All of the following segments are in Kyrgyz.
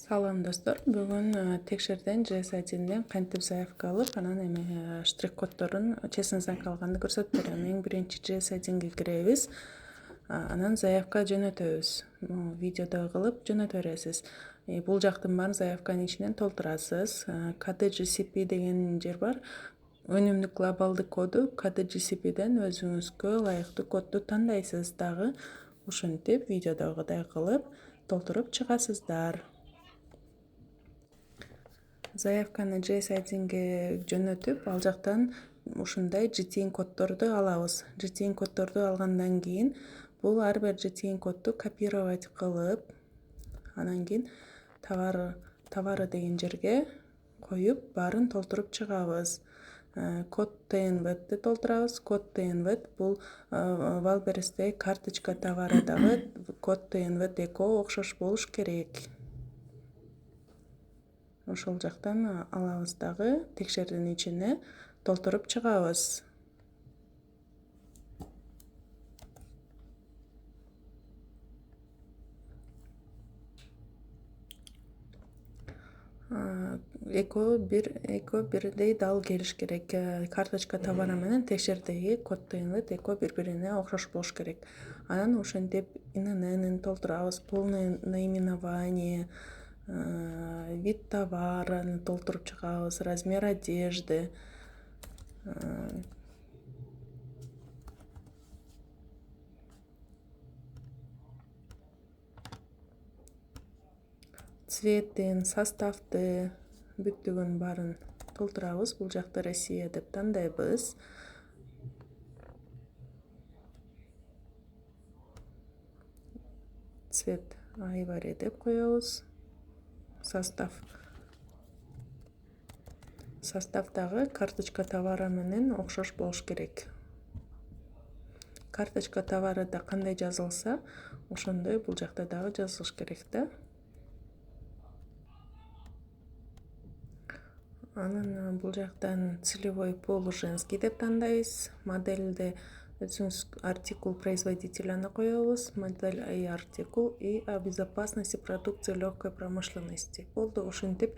Салам достор, бүгүн текшерден JS1ден кантип заявка алып, анан эми штрих коддорун честный знак алганды көрсөтүп берем. Эң биринчи JS1ге киребиз, анан заявка жөнөтөбүз. Видеодо кылып жөнөтө бересиз. Бул жактын баарын заявканын ичинен толтурасыз. KDGCP деген жер бар. Өнүмдүк глобалдык коду KDGCPден өзүңүзгө ылайыктуу кодду тандайсыз дагы. Ушинтип видеодогудай кылып толтуруп чыгасыздар. Заявканы JS1ге жөнөтүп, ал жактан ушундай GTN коддорду алабыз. GTN коддорду алгандан кийин бул ар бир GTN кодду копировать кылып, анан кийин товары деген жерге коюп, баарын толтуруп чыгабыз. Код TNV'ди толтурабыз. Код TNV бул Валбересте карточка товары дагы код TNV Deco окшош болуш керек. Ошол жактан алабыз дагы, текшердин ичине толтуруп чыгабыз. Эко бирдей дал келиш керек. Карточка товары менен текшердеги код TNV Deco бири-бирине окшош болуш керек. Анан ошентип ИНН толтурабыз, полное наименование, вид товара толтуруп чыгабыз, размер одежды. Цветин, составды, бүттүгүн баарын толтурабыз. Бул жакта Россия деп тандайбыз. Цвет айвари деп коебуз. Состав дагы карточка товары менен окшош болуш керек. Карточка товары да кандай жазылса, ошондой бул жакта дагы жазылыш керек да. Анан бул жактан целевой пол женский деп тандайбыз. Модельде өзүңүз артикул производителяны коебуз. Модель и артикул и о безопасности продукции легкой промышленности. Болду, ушинтип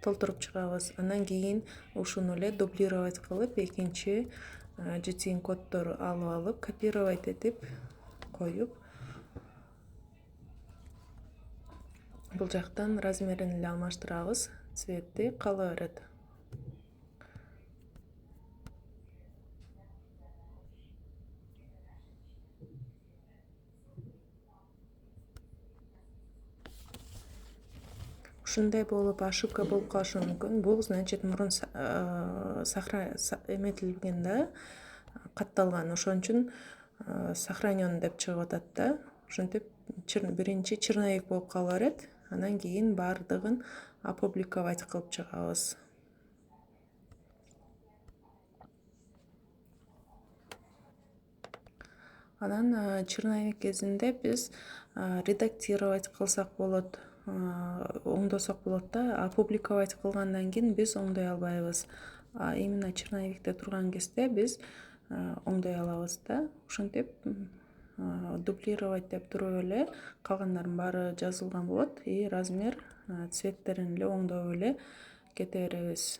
толтуруп чыгабыз. Анан кийин ушуну эле дублировать кылып, экинчи GTN коддору алып, копировать этип коюп, бул жактан размерин эле алмаштырабыз, цветти кала берет. Ушундай болуп, ошибка болуп калышы мүмкүн. Бул значит мурун эметилген да, катталган. Ошон үчүн сохранен деп чыгып атат да. Ошентип биринчи черновик болуп кала берет. Анан кийин баардыгын опубликовать кылып чыгабыз. Анан черновик кезинде биз редактировать кылсак болот, оңдосок болот да. Опубликовать кылгандан кийин биз оңдой албайбыз. Именно черновикте турган кезде биз оңдой алабыз да. Ошентип дублировать деп туруп эле калгандардын баары жазылган болот. И размер, цветтерин эле оңдоп эле кете беребиз.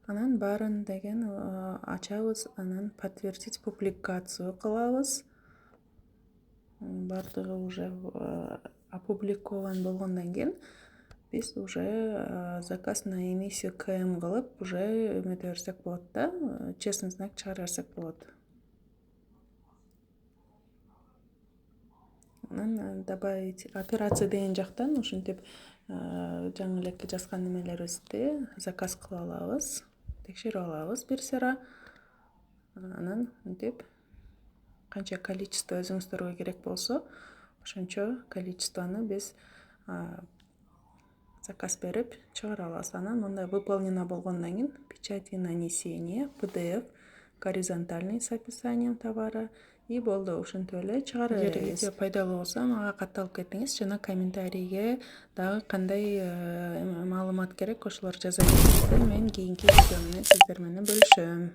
Анан баарын деген ачабыз, анан подтвердить публикацию кылабыз. Баардыгы уже опубликован болгондон кийин биз уже заказ на эмиссию КМ кылып, уже эмете берсек болот да, честный знак чыгара берсек болот. Анан добавить операция деген жактан ушинтип жаңы элекке жазган немелерибизди заказ кыла алабыз, текшерип алабыз бир сыра. Анан мынтип канча количество өзүңүздөргө керек болсо, ошончо количествону биз заказ берип чыгара алабыз. Анан мындай выполнено болгондон кийин печать и нанесение, PDF, горизонтальный с описанием товара И болду, ушинтип эле чыгарып беребиз. Эгер видео пайдалуу болсо мага катталып кетиңиз жана комментарийге дагы кандай маалымат керек ошолорду жаза бериңиздер. Мен кийинки видео менен сиздер менен бөлүшөм.